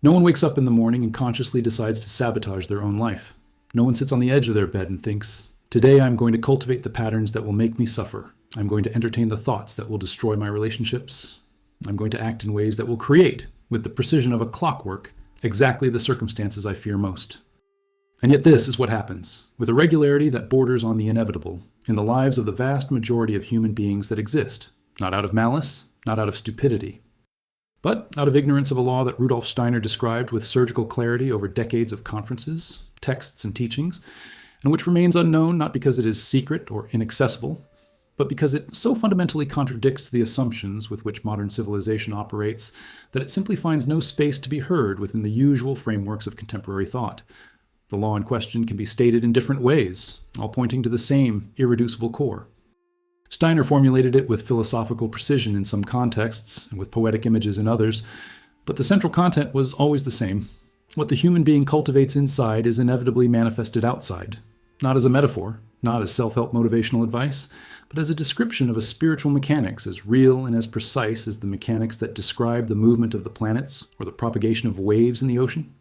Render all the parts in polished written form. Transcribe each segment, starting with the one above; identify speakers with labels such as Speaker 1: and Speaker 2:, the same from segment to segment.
Speaker 1: No one wakes up in the morning and consciously decides to sabotage their own life. No one sits on the edge of their bed and thinks, "Today I'm going to cultivate the patterns that will make me suffer. I'm going to entertain the thoughts that will destroy my relationships. I'm going to act in ways that will create, with the precision of a clockwork, exactly the circumstances I fear most." And yet this is what happens, with a regularity that borders on the inevitable, in the lives of the vast majority of human beings that exist, not out of malice, not out of stupidity, but out of ignorance of a law that Rudolf Steiner described with surgical clarity over decades of conferences, texts, and teachings, and which remains unknown not because it is secret or inaccessible, but because it so fundamentally contradicts the assumptions with which modern civilization operates that it simply finds no space to be heard within the usual frameworks of contemporary thought. The law in question can be stated in different ways, all pointing to the same irreducible core. Steiner formulated it with philosophical precision in some contexts and with poetic images in others, but the central content was always the same. What the human being cultivates inside is inevitably manifested outside, not as a metaphor, not as self-help motivational advice, but as a description of a spiritual mechanics as real and as precise as the mechanics that describe the movement of the planets or the propagation of waves in the ocean.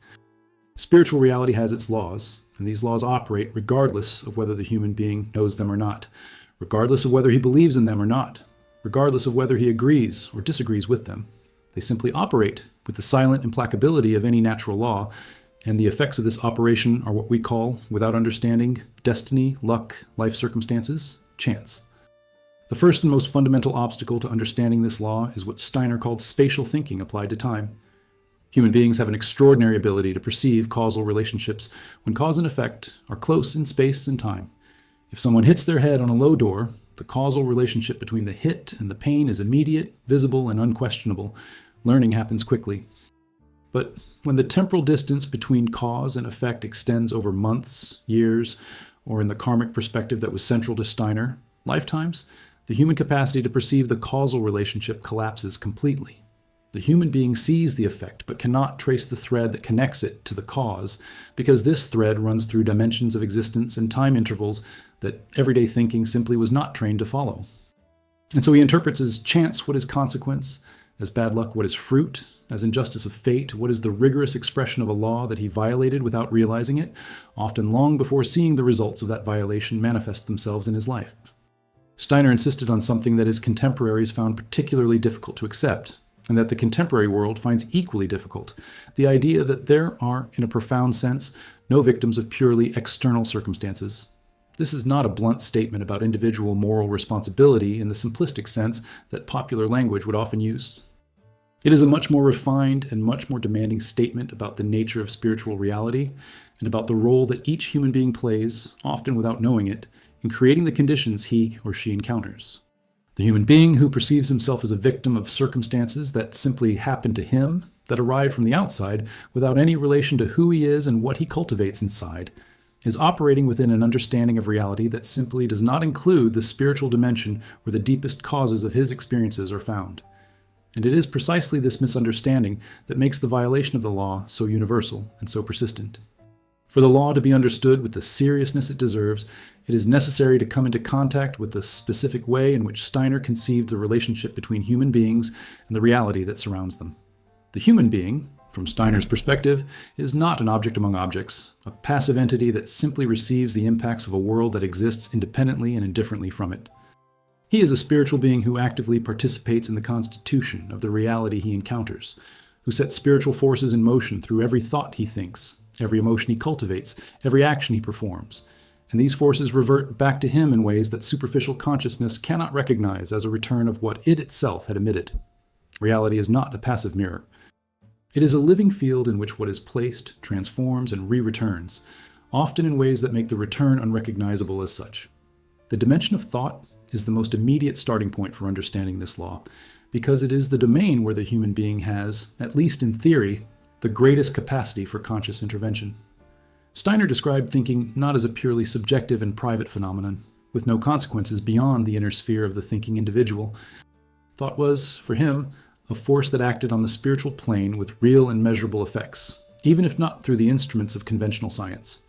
Speaker 1: Spiritual reality has its laws, and these laws operate regardless of whether the human being knows them or not, regardless of whether he believes in them or not, regardless of whether he agrees or disagrees with them. They simply operate with the silent implacability of any natural law, and the effects of this operation are what we call, without understanding, destiny, luck, life circumstances, chance. The first and most fundamental obstacle to understanding this law is what Steiner called spatial thinking applied to time. Human beings have an extraordinary ability to perceive causal relationships when cause and effect are close in space and time. If someone hits their head on a low door, the causal relationship between the hit and the pain is immediate, visible, and unquestionable. Learning happens quickly. But when the temporal distance between cause and effect extends over months, years, or in the karmic perspective that was central to Steiner, lifetimes, the human capacity to perceive the causal relationship collapses completely. The human being sees the effect but cannot trace the thread that connects it to the cause, because this thread runs through dimensions of existence and time intervals that everyday thinking simply was not trained to follow. And so he interprets as chance what is consequence, as bad luck what is fruit, as injustice of fate what is the rigorous expression of a law that he violated without realizing it, often long before seeing the results of that violation manifest themselves in his life. Steiner insisted on something that his contemporaries found particularly difficult to accept, and that the contemporary world finds equally difficult: the idea that there are, in a profound sense, no victims of purely external circumstances. This is not a blunt statement about individual moral responsibility in the simplistic sense that popular language would often use. It is a much more refined and much more demanding statement about the nature of spiritual reality and about the role that each human being plays, often without knowing it, in creating the conditions he or she encounters. The human being who perceives himself as a victim of circumstances that simply happen to him, that arrive from the outside, without any relation to who he is and what he cultivates inside, is operating within an understanding of reality that simply does not include the spiritual dimension where the deepest causes of his experiences are found. And it is precisely this misunderstanding that makes the violation of the law so universal and so persistent. For the law to be understood with the seriousness it deserves, it is necessary to come into contact with the specific way in which Steiner conceived the relationship between human beings and the reality that surrounds them. The human being, from Steiner's perspective, is not an object among objects, a passive entity that simply receives the impacts of a world that exists independently and indifferently from it. He is a spiritual being who actively participates in the constitution of the reality he encounters, who sets spiritual forces in motion through every thought he thinks, every emotion he cultivates, every action he performs. And these forces revert back to him in ways that superficial consciousness cannot recognize as a return of what it itself had emitted. Reality is not a passive mirror. It is a living field in which what is placed transforms and re-returns, often in ways that make the return unrecognizable as such. The dimension of thought is the most immediate starting point for understanding this law, because it is the domain where the human being has, at least in theory, the greatest capacity for conscious intervention. Steiner described thinking not as a purely subjective and private phenomenon, with no consequences beyond the inner sphere of the thinking individual. Thought was, for him, a force that acted on the spiritual plane with real and measurable effects, even if not through the instruments of conventional science.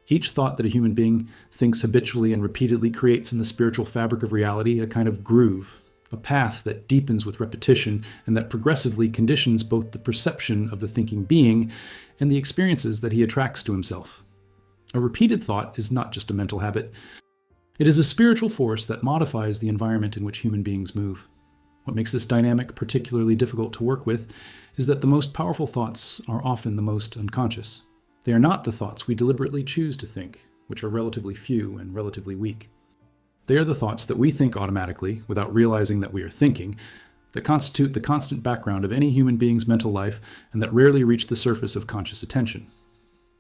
Speaker 1: Each thought that a human being thinks habitually and repeatedly creates in the spiritual fabric of reality a kind of groove, a path that deepens with repetition and that progressively conditions both the perception of the thinking being and the experiences that he attracts to himself. A repeated thought is not just a mental habit. It is a spiritual force that modifies the environment in which human beings move. What makes this dynamic particularly difficult to work with is that the most powerful thoughts are often the most unconscious. They are not the thoughts we deliberately choose to think, which are relatively few and relatively weak. They are the thoughts that we think automatically, without realizing that we are thinking, that constitute the constant background of any human being's mental life and that rarely reach the surface of conscious attention.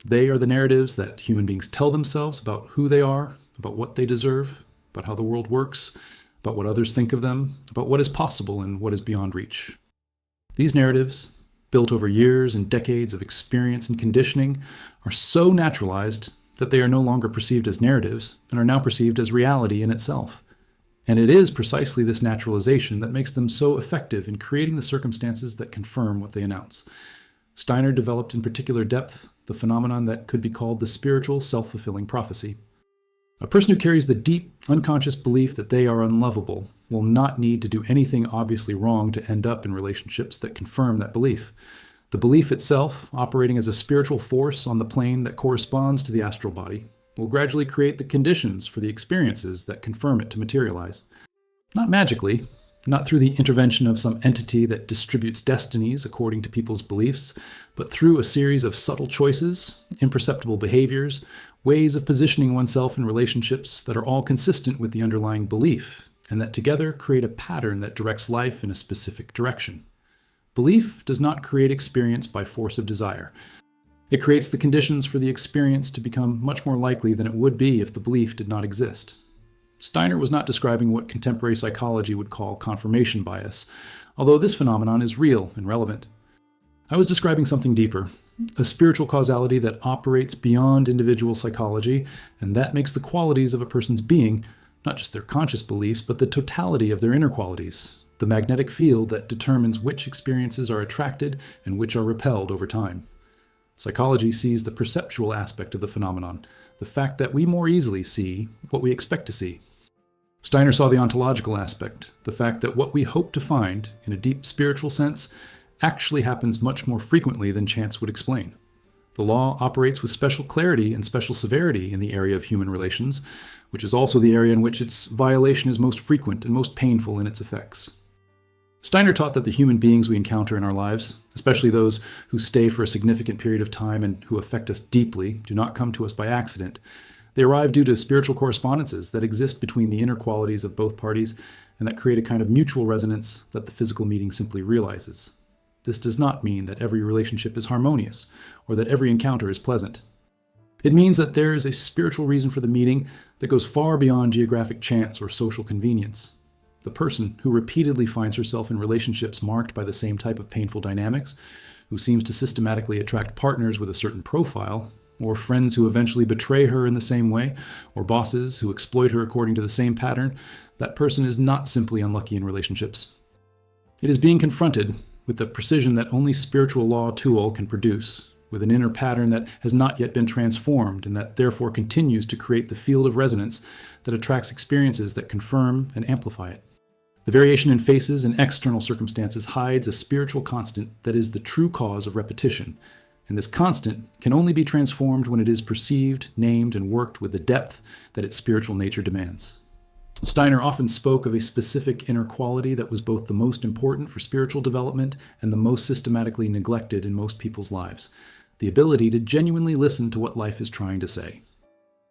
Speaker 1: They are the narratives that human beings tell themselves about who they are, about what they deserve, about how the world works, about what others think of them, about what is possible and what is beyond reach. These narratives, built over years and decades of experience and conditioning, are so naturalized that they are no longer perceived as narratives and are now perceived as reality in itself. And it is precisely this naturalization that makes them so effective in creating the circumstances that confirm what they announce. Steiner developed in particular depth the phenomenon that could be called the spiritual self-fulfilling prophecy. A person who carries the deep, unconscious belief that they are unlovable will not need to do anything obviously wrong to end up in relationships that confirm that belief. The belief itself, operating as a spiritual force on the plane that corresponds to the astral body, will gradually create the conditions for the experiences that confirm it to materialize. Not magically, not through the intervention of some entity that distributes destinies according to people's beliefs, but through a series of subtle choices, imperceptible behaviors, ways of positioning oneself in relationships that are all consistent with the underlying belief, and that together create a pattern that directs life in a specific direction. Belief does not create experience by force of desire. It creates the conditions for the experience to become much more likely than it would be if the belief did not exist. Steiner was not describing what contemporary psychology would call confirmation bias, although this phenomenon is real and relevant. I was describing something deeper, a spiritual causality that operates beyond individual psychology, and that makes the qualities of a person's being, not just their conscious beliefs, but the totality of their inner qualities, the magnetic field that determines which experiences are attracted and which are repelled over time. Psychology sees the perceptual aspect of the phenomenon, the fact that we more easily see what we expect to see. Steiner saw the ontological aspect, the fact that what we hope to find, in a deep spiritual sense, actually happens much more frequently than chance would explain. The law operates with special clarity and special severity in the area of human relations, which is also the area in which its violation is most frequent and most painful in its effects. Steiner taught that the human beings we encounter in our lives, especially those who stay for a significant period of time and who affect us deeply, do not come to us by accident. They arrive due to spiritual correspondences that exist between the inner qualities of both parties and that create a kind of mutual resonance that the physical meeting simply realizes. This does not mean that every relationship is harmonious or that every encounter is pleasant. It means that there is a spiritual reason for the meeting that goes far beyond geographic chance or social convenience. The person who repeatedly finds herself in relationships marked by the same type of painful dynamics, who seems to systematically attract partners with a certain profile, or friends who eventually betray her in the same way, or bosses who exploit her according to the same pattern, that person is not simply unlucky in relationships. It is being confronted with the precision that only spiritual law tool can produce, with an inner pattern that has not yet been transformed and that therefore continues to create the field of resonance that attracts experiences that confirm and amplify it. The variation in faces and external circumstances hides a spiritual constant that is the true cause of repetition, and this constant can only be transformed when it is perceived, named, and worked with the depth that its spiritual nature demands. Steiner often spoke of a specific inner quality that was both the most important for spiritual development and the most systematically neglected in most people's lives, the ability to genuinely listen to what life is trying to say.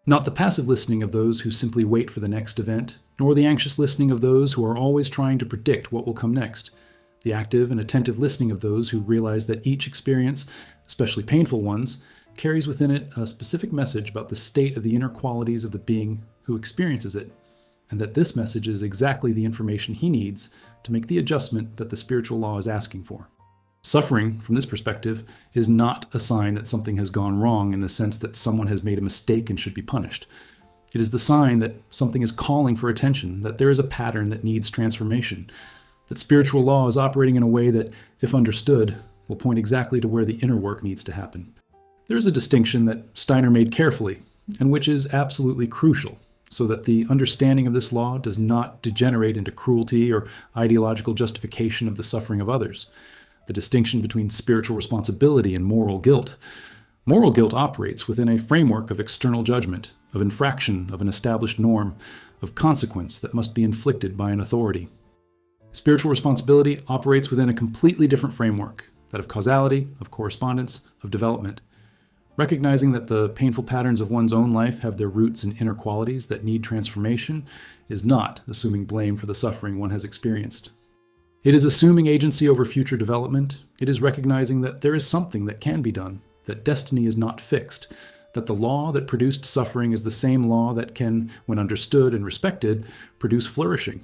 Speaker 1: Not the passive listening of those who simply wait for the next event, nor the anxious listening of those who are always trying to predict what will come next. The active and attentive listening of those who realize that each experience, especially painful ones, carries within it a specific message about the state of the inner qualities of the being who experiences it, and that this message is exactly the information he needs to make the adjustment that the spiritual law is asking for. Suffering, from this perspective, is not a sign that something has gone wrong in the sense that someone has made a mistake and should be punished. It is the sign that something is calling for attention, that there is a pattern that needs transformation, that spiritual law is operating in a way that, if understood, will point exactly to where the inner work needs to happen. There is a distinction that Steiner made carefully, and which is absolutely crucial, so that the understanding of this law does not degenerate into cruelty or ideological justification of the suffering of others. The distinction between spiritual responsibility and moral guilt. Moral guilt operates within a framework of external judgment, of infraction of an established norm, of consequence that must be inflicted by an authority. Spiritual responsibility operates within a completely different framework, that of causality, of correspondence, of development. Recognizing that the painful patterns of one's own life have their roots in inner qualities that need transformation is not assuming blame for the suffering one has experienced. It is assuming agency over future development. It is recognizing that there is something that can be done, that destiny is not fixed, that the law that produced suffering is the same law that can, when understood and respected, produce flourishing.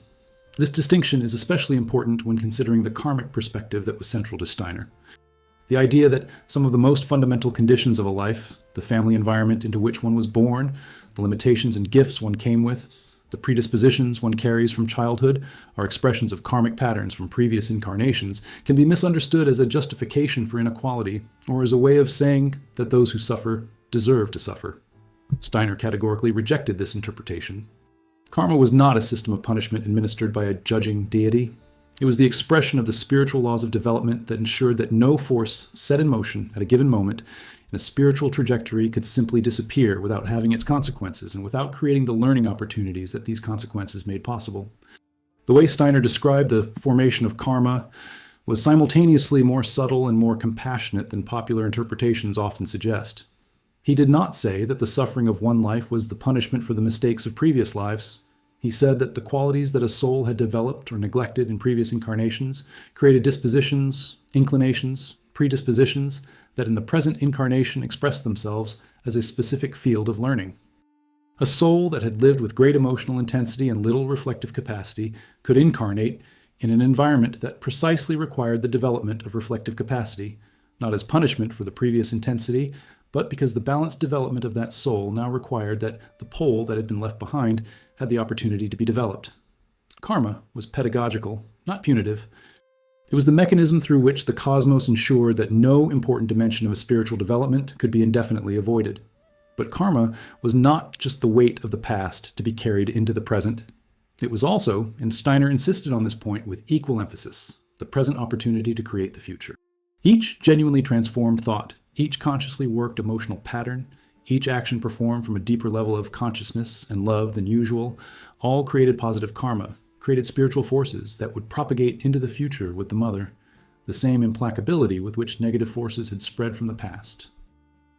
Speaker 1: This distinction is especially important when considering the karmic perspective that was central to Steiner. The idea that some of the most fundamental conditions of a life, the family environment into which one was born, the limitations and gifts one came with, the predispositions one carries from childhood, are expressions of karmic patterns from previous incarnations, can be misunderstood as a justification for inequality, or as a way of saying that those who suffer deserve to suffer. Steiner categorically rejected this interpretation. Karma was not a system of punishment administered by a judging deity. It was the expression of the spiritual laws of development that ensured that no force set in motion at a given moment in a spiritual trajectory could simply disappear without having its consequences and without creating the learning opportunities that these consequences made possible. The way Steiner described the formation of karma was simultaneously more subtle and more compassionate than popular interpretations often suggest. He did not say that the suffering of one life was the punishment for the mistakes of previous lives. He said that the qualities that a soul had developed or neglected in previous incarnations created dispositions, inclinations, predispositions that in the present incarnation expressed themselves as a specific field of learning. A soul that had lived with great emotional intensity and little reflective capacity could incarnate in an environment that precisely required the development of reflective capacity, not as punishment for the previous intensity, but because the balanced development of that soul now required that the pole that had been left behind had the opportunity to be developed. Karma was pedagogical, not punitive. It was the mechanism through which the cosmos ensured that no important dimension of a spiritual development could be indefinitely avoided. But karma was not just the weight of the past to be carried into the present. It was also, and Steiner insisted on this point with equal emphasis, the present opportunity to create the future. Each genuinely transformed thought, each consciously worked emotional pattern, each action performed from a deeper level of consciousness and love than usual, all created positive karma, created spiritual forces that would propagate into the future with the mother, the same implacability with which negative forces had spread from the past.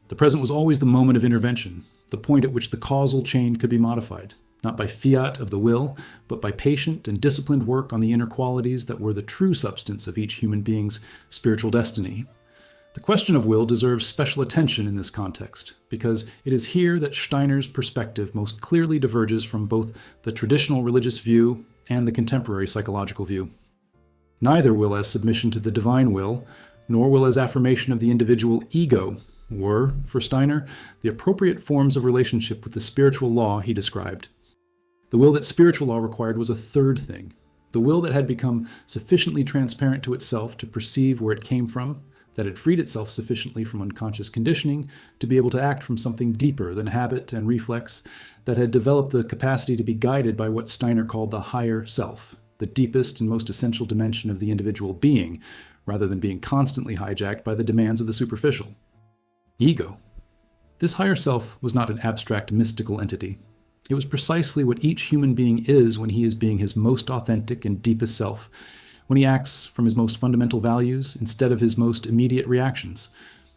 Speaker 1: The present was always the moment of intervention, the point at which the causal chain could be modified, not by fiat of the will, but by patient and disciplined work on the inner qualities that were the true substance of each human being's spiritual destiny. The question of will deserves special attention in this context, because it is here that Steiner's perspective most clearly diverges from both the traditional religious view and the contemporary psychological view. Neither will as submission to the divine will, nor will as affirmation of the individual ego, were, for Steiner, the appropriate forms of relationship with the spiritual law he described. The will that spiritual law required was a third thing, the will that had become sufficiently transparent to itself to perceive where it came from, that had freed itself sufficiently from unconscious conditioning to be able to act from something deeper than habit and reflex, that had developed the capacity to be guided by what Steiner called the higher self, the deepest and most essential dimension of the individual being, rather than being constantly hijacked by the demands of the superficial. Ego. This higher self was not an abstract mystical entity. It was precisely what each human being is when he is being his most authentic and deepest self, when he acts from his most fundamental values instead of his most immediate reactions,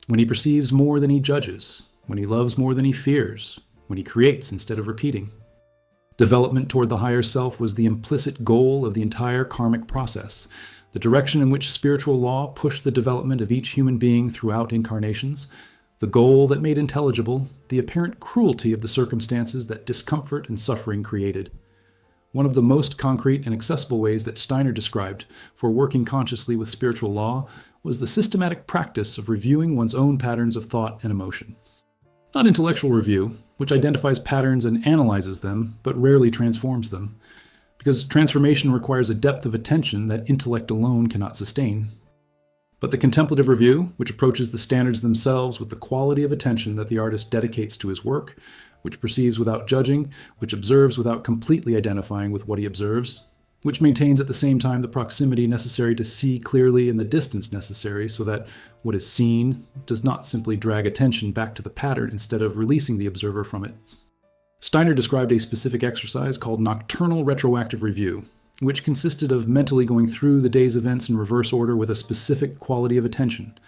Speaker 1: when he perceives more than he judges, when he loves more than he fears, when he creates instead of repeating. Development toward the higher self was the implicit goal of the entire karmic process, the direction in which spiritual law pushed the development of each human being throughout incarnations, the goal that made intelligible the apparent cruelty of the circumstances that discomfort and suffering created. One of the most concrete and accessible ways that Steiner described for working consciously with spiritual law was the systematic practice of reviewing one's own patterns of thought and emotion. Not intellectual review, which identifies patterns and analyzes them, but rarely transforms them, because transformation requires a depth of attention that intellect alone cannot sustain. But the contemplative review, which approaches the standards themselves with the quality of attention that the artist dedicates to his work, which perceives without judging, which observes without completely identifying with what he observes, which maintains at the same time the proximity necessary to see clearly and the distance necessary so that what is seen does not simply drag attention back to the pattern instead of releasing the observer from it. Steiner described a specific exercise called nocturnal retroactive review, which consisted of mentally going through the day's events in reverse order with a specific quality of attention.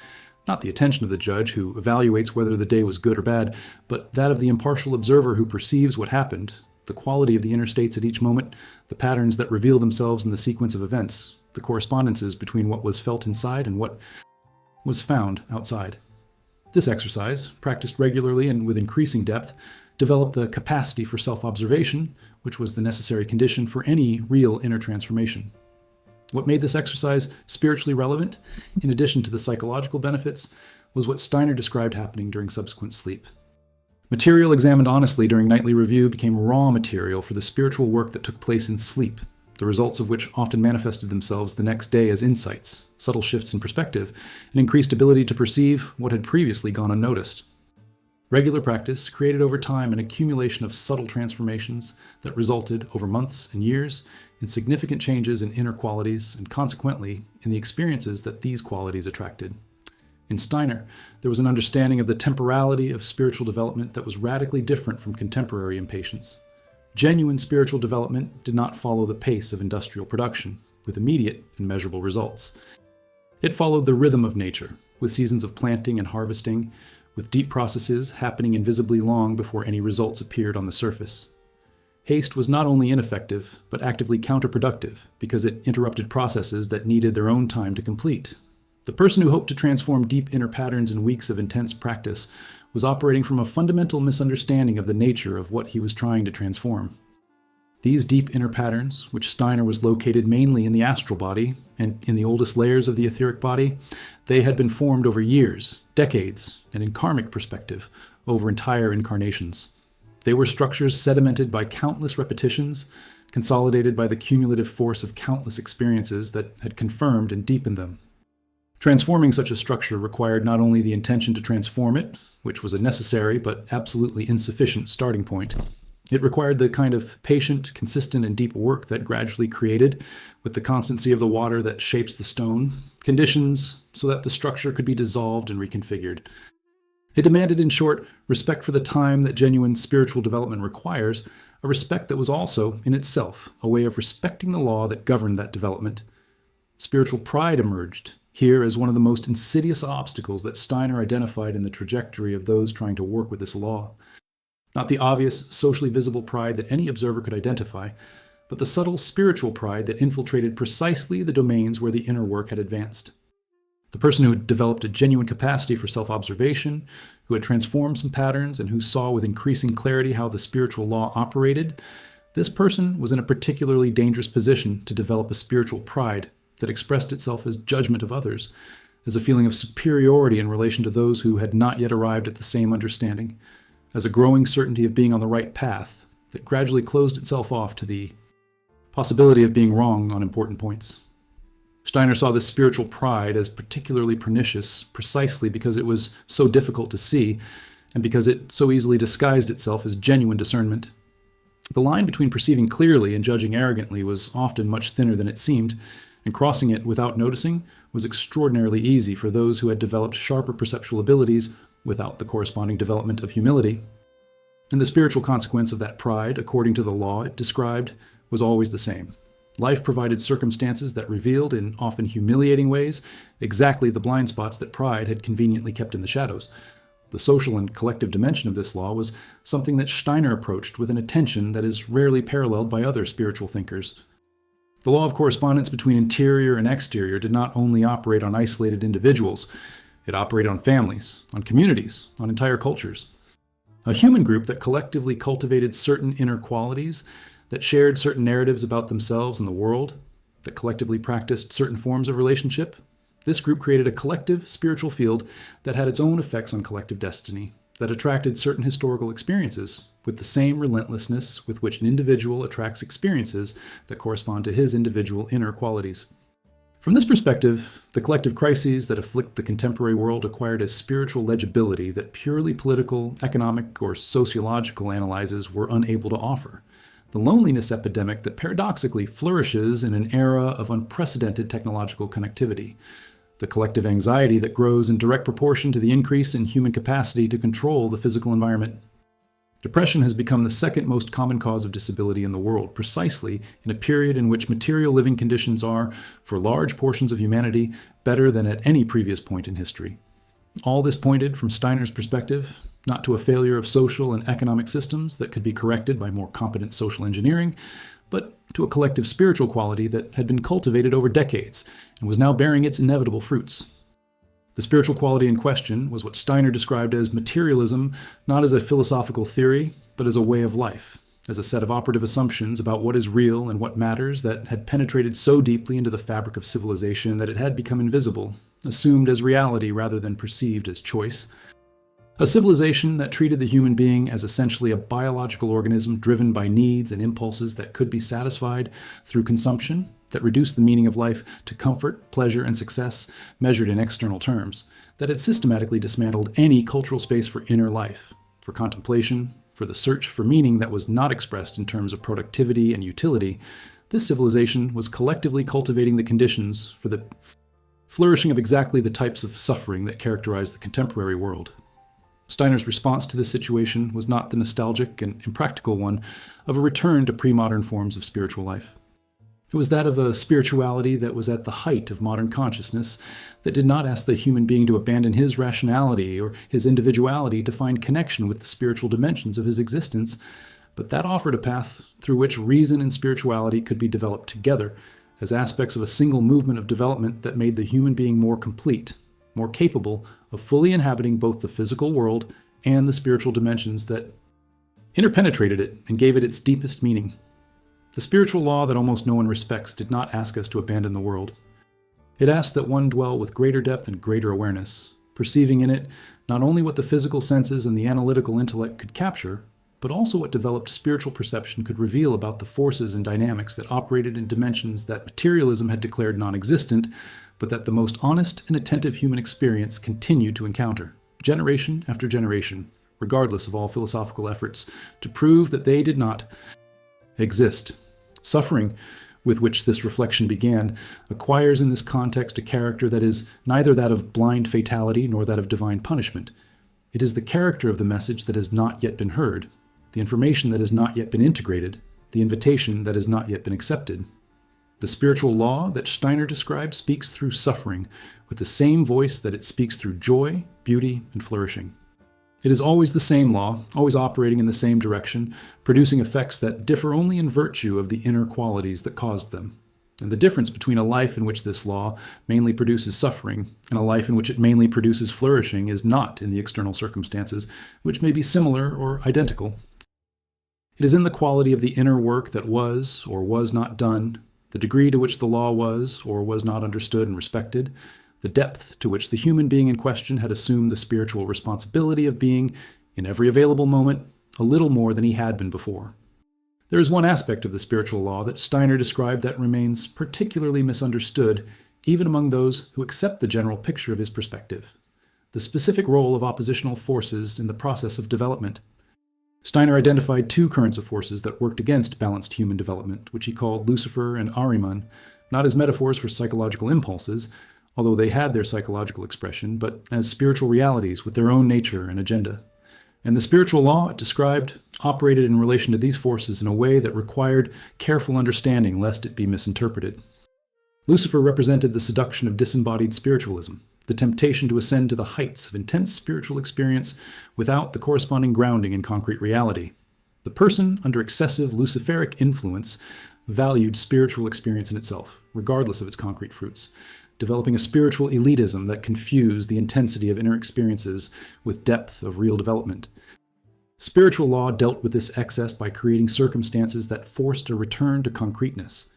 Speaker 1: Not the attention of the judge who evaluates whether the day was good or bad, but that of the impartial observer who perceives what happened, the quality of the inner states at each moment, the patterns that reveal themselves in the sequence of events, the correspondences between what was felt inside and what was found outside. This exercise, practiced regularly and with increasing depth, developed the capacity for self-observation, which was the necessary condition for any real inner transformation. What made this exercise spiritually relevant, in addition to the psychological benefits, was what Steiner described happening during subsequent sleep. Material examined honestly during nightly review became raw material for the spiritual work that took place in sleep, the results of which often manifested themselves the next day as insights, subtle shifts in perspective, and increased ability to perceive what had previously gone unnoticed. Regular practice created over time an accumulation of subtle transformations that resulted, over months and years, in significant changes in inner qualities and consequently in the experiences that these qualities attracted. In Steiner, there was an understanding of the temporality of spiritual development that was radically different from contemporary impatience. Genuine spiritual development did not follow the pace of industrial production, with immediate and measurable results. It followed the rhythm of nature, with seasons of planting and harvesting, with deep processes happening invisibly long before any results appeared on the surface. Haste was not only ineffective, but actively counterproductive, because it interrupted processes that needed their own time to complete. The person who hoped to transform deep inner patterns in weeks of intense practice was operating from a fundamental misunderstanding of the nature of what he was trying to transform. These deep inner patterns, which Steiner was located mainly in the astral body and in the oldest layers of the etheric body, they had been formed over years, decades, and in karmic perspective, over entire incarnations. They were structures sedimented by countless repetitions, consolidated by the cumulative force of countless experiences that had confirmed and deepened them. Transforming such a structure required not only the intention to transform it, which was a necessary but absolutely insufficient starting point. It required the kind of patient, consistent, and deep work that gradually created, with the constancy of the water that shapes the stone, conditions so that the structure could be dissolved and reconfigured. It demanded, in short, respect for the time that genuine spiritual development requires, a respect that was also, in itself, a way of respecting the law that governed that development. Spiritual pride emerged here as one of the most insidious obstacles that Steiner identified in the trajectory of those trying to work with this law. Not the obvious, socially visible pride that any observer could identify, but the subtle spiritual pride that infiltrated precisely the domains where the inner work had advanced. The person who had developed a genuine capacity for self-observation, who had transformed some patterns, and who saw with increasing clarity how the spiritual law operated, this person was in a particularly dangerous position to develop a spiritual pride that expressed itself as judgment of others, as a feeling of superiority in relation to those who had not yet arrived at the same understanding, as a growing certainty of being on the right path that gradually closed itself off to the possibility of being wrong on important points. Steiner saw this spiritual pride as particularly pernicious precisely because it was so difficult to see and because it so easily disguised itself as genuine discernment. The line between perceiving clearly and judging arrogantly was often much thinner than it seemed, and crossing it without noticing was extraordinarily easy for those who had developed sharper perceptual abilities without the corresponding development of humility. And the spiritual consequence of that pride, according to the law it described, was always the same. Life provided circumstances that revealed, in often humiliating ways, exactly the blind spots that pride had conveniently kept in the shadows. The social and collective dimension of this law was something that Steiner approached with an attention that is rarely paralleled by other spiritual thinkers. The law of correspondence between interior and exterior did not only operate on isolated individuals, it operated on families, on communities, on entire cultures. A human group that collectively cultivated certain inner qualities, that shared certain narratives about themselves and the world, that collectively practiced certain forms of relationship, this group created a collective spiritual field that had its own effects on collective destiny, that attracted certain historical experiences with the same relentlessness with which an individual attracts experiences that correspond to his individual inner qualities. From this perspective, the collective crises that afflict the contemporary world acquired a spiritual legibility that purely political, economic, or sociological analyses were unable to offer. The loneliness epidemic that paradoxically flourishes in an era of unprecedented technological connectivity. The collective anxiety that grows in direct proportion to the increase in human capacity to control the physical environment. Depression has become the second most common cause of disability in the world, precisely in a period in which material living conditions are, for large portions of humanity, better than at any previous point in history. All this pointed, from Steiner's perspective, not to a failure of social and economic systems that could be corrected by more competent social engineering, but to a collective spiritual quality that had been cultivated over decades and was now bearing its inevitable fruits. The spiritual quality in question was what Steiner described as materialism, not as a philosophical theory, but as a way of life, as a set of operative assumptions about what is real and what matters that had penetrated so deeply into the fabric of civilization that it had become invisible, assumed as reality rather than perceived as choice. A civilization that treated the human being as essentially a biological organism driven by needs and impulses that could be satisfied through consumption, that reduced the meaning of life to comfort, pleasure, and success measured in external terms, that had systematically dismantled any cultural space for inner life, for contemplation, for the search for meaning that was not expressed in terms of productivity and utility. This civilization was collectively cultivating the conditions for the flourishing of exactly the types of suffering that characterize the contemporary world. Steiner's response to this situation was not the nostalgic and impractical one of a return to pre-modern forms of spiritual life. It was that of a spirituality that was at the height of modern consciousness, that did not ask the human being to abandon his rationality or his individuality to find connection with the spiritual dimensions of his existence, but that offered a path through which reason and spirituality could be developed together as aspects of a single movement of development that made the human being more complete, more capable of fully inhabiting both the physical world and the spiritual dimensions that interpenetrated it and gave it its deepest meaning. The spiritual law that almost no one respects did not ask us to abandon the world. It asked that one dwell with greater depth and greater awareness, perceiving in it not only what the physical senses and the analytical intellect could capture, but also what developed spiritual perception could reveal about the forces and dynamics that operated in dimensions that materialism had declared non-existent, but that the most honest and attentive human experience continued to encounter, generation after generation, regardless of all philosophical efforts to prove that they did not exist. Suffering, with which this reflection began, acquires in this context a character that is neither that of blind fatality nor that of divine punishment. It is the character of the message that has not yet been heard, the information that has not yet been integrated, the invitation that has not yet been accepted. The spiritual law that Steiner described speaks through suffering, with the same voice that it speaks through joy, beauty, and flourishing. It is always the same law, always operating in the same direction, producing effects that differ only in virtue of the inner qualities that caused them. And the difference between a life in which this law mainly produces suffering and a life in which it mainly produces flourishing is not in the external circumstances, which may be similar or identical. It is in the quality of the inner work that was or was not done, the degree to which the law was or was not understood and respected, the depth to which the human being in question had assumed the spiritual responsibility of being, in every available moment, a little more than he had been before. There is one aspect of the spiritual law that Steiner described that remains particularly misunderstood, even among those who accept the general picture of his perspective: the specific role of oppositional forces in the process of development. Steiner identified two currents of forces that worked against balanced human development, which he called Lucifer and Ahriman, not as metaphors for psychological impulses, although they had their psychological expression, but as spiritual realities with their own nature and agenda. And the spiritual law it described operated in relation to these forces in a way that required careful understanding lest it be misinterpreted. Lucifer represented the seduction of disembodied spiritualism, the temptation to ascend to the heights of intense spiritual experience without the corresponding grounding in concrete reality. The person under excessive Luciferic influence valued spiritual experience in itself, regardless of its concrete fruits, developing a spiritual elitism that confused the intensity of inner experiences with depth of real development. Spiritual law dealt with this excess by creating circumstances that forced a return to concreteness,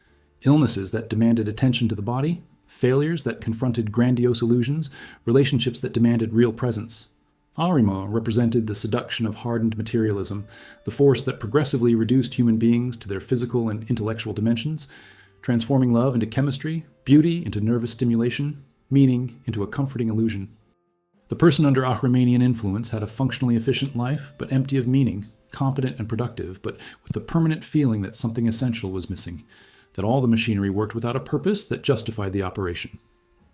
Speaker 1: illnesses that demanded attention to the body, failures that confronted grandiose illusions, relationships that demanded real presence. Ahriman represented the seduction of hardened materialism, the force that progressively reduced human beings to their physical and intellectual dimensions, transforming love into chemistry, beauty into nervous stimulation, meaning into a comforting illusion. The person under Ahrimanian influence had a functionally efficient life, but empty of meaning, competent and productive, but with the permanent feeling that something essential was missing, that all the machinery worked without a purpose that justified the operation.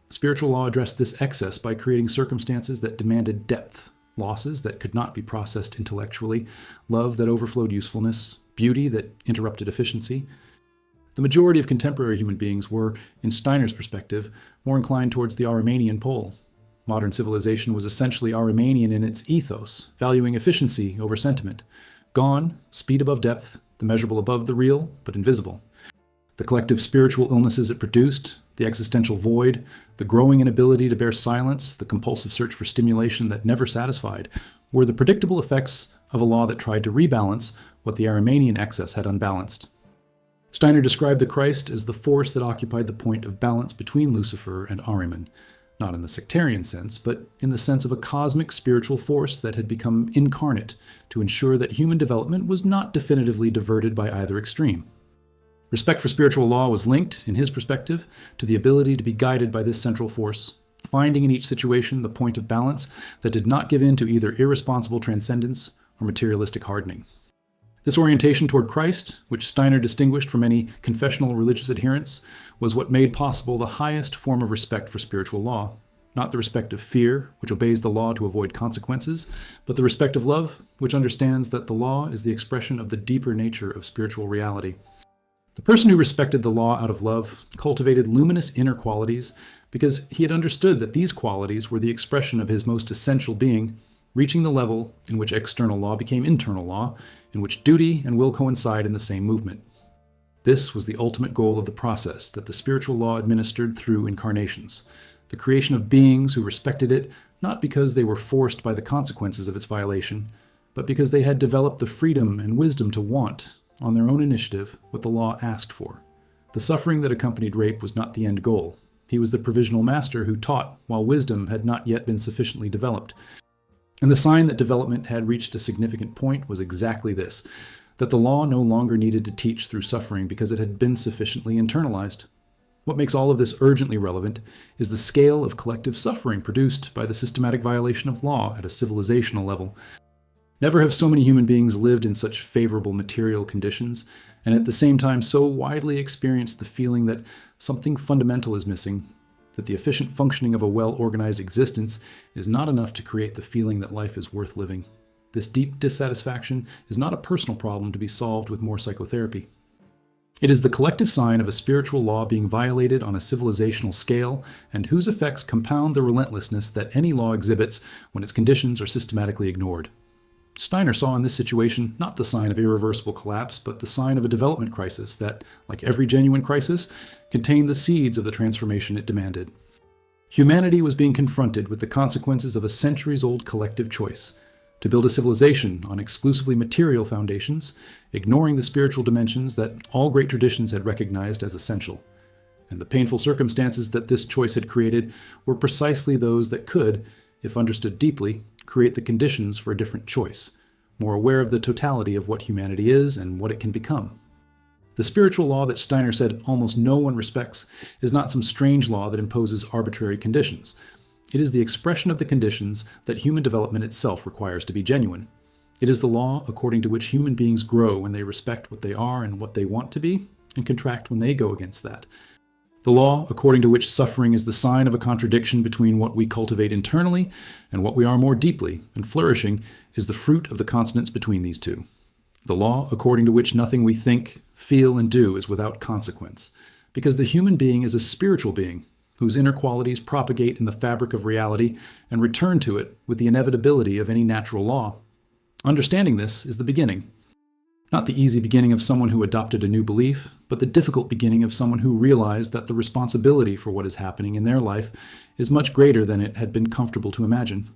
Speaker 1: Spiritual law addressed this excess by creating circumstances that demanded depth, losses that could not be processed intellectually, love that overflowed usefulness, beauty that interrupted efficiency. The majority of contemporary human beings were, in Steiner's perspective, more inclined towards the Ahrimanian pole. Modern civilization was essentially Ahrimanian in its ethos, valuing efficiency over sentiment. Gone, speed above depth, the measurable above the real, but invisible. The collective spiritual illnesses it produced, the existential void, the growing inability to bear silence, the compulsive search for stimulation that never satisfied, were the predictable effects of a law that tried to rebalance what the Ahrimanian excess had unbalanced. Steiner described the Christ as the force that occupied the point of balance between Lucifer and Ahriman, not in the sectarian sense, but in the sense of a cosmic spiritual force that had become incarnate to ensure that human development was not definitively diverted by either extreme. Respect for spiritual law was linked, in his perspective, to the ability to be guided by this central force, finding in each situation the point of balance that did not give in to either irresponsible transcendence or materialistic hardening. This orientation toward Christ, which Steiner distinguished from any confessional religious adherence, was what made possible the highest form of respect for spiritual law, not the respect of fear, which obeys the law to avoid consequences, but the respect of love, which understands that the law is the expression of the deeper nature of spiritual reality. The person who respected the law out of love cultivated luminous inner qualities because he had understood that these qualities were the expression of his most essential being, reaching the level in which external law became internal law, in which duty and will coincide in the same movement. This was the ultimate goal of the process that the spiritual law administered through incarnations, the creation of beings who respected it not because they were forced by the consequences of its violation, but because they had developed the freedom and wisdom to want, on their own initiative, what the law asked for. The suffering that accompanied rape was not the end goal. He was the provisional master who taught while wisdom had not yet been sufficiently developed. And the sign that development had reached a significant point was exactly this, that the law no longer needed to teach through suffering because it had been sufficiently internalized. What makes all of this urgently relevant is the scale of collective suffering produced by the systematic violation of law at a civilizational level. Never have so many human beings lived in such favorable material conditions, and at the same time so widely experienced the feeling that something fundamental is missing, that the efficient functioning of a well-organized existence is not enough to create the feeling that life is worth living. This deep dissatisfaction is not a personal problem to be solved with more psychotherapy. It is the collective sign of a spiritual law being violated on a civilizational scale, and whose effects compound the relentlessness that any law exhibits when its conditions are systematically ignored. Steiner saw in this situation not the sign of irreversible collapse, but the sign of a development crisis that, like every genuine crisis, contained the seeds of the transformation it demanded. Humanity was being confronted with the consequences of a centuries-old collective choice to build a civilization on exclusively material foundations, ignoring the spiritual dimensions that all great traditions had recognized as essential. And the painful circumstances that this choice had created were precisely those that could, if understood deeply, create the conditions for a different choice, more aware of the totality of what humanity is and what it can become. The spiritual law that Steiner said almost no one respects is not some strange law that imposes arbitrary conditions. It is the expression of the conditions that human development itself requires to be genuine. It is the law according to which human beings grow when they respect what they are and what they want to be, and contract when they go against that. The law according to which suffering is the sign of a contradiction between what we cultivate internally and what we are more deeply, and flourishing is the fruit of the consonance between these two. The law according to which nothing we think, feel, and do is without consequence, because the human being is a spiritual being whose inner qualities propagate in the fabric of reality and return to it with the inevitability of any natural law. Understanding this is the beginning. Not the easy beginning of someone who adopted a new belief, but the difficult beginning of someone who realized that the responsibility for what is happening in their life is much greater than it had been comfortable to imagine,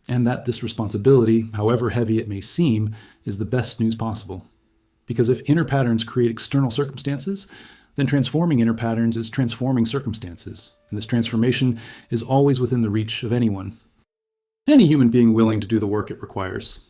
Speaker 1: and that this responsibility, however heavy it may seem, is the best news possible. Because if inner patterns create external circumstances, then transforming inner patterns is transforming circumstances, and this transformation is always within the reach of anyone. Any human being willing to do the work it requires.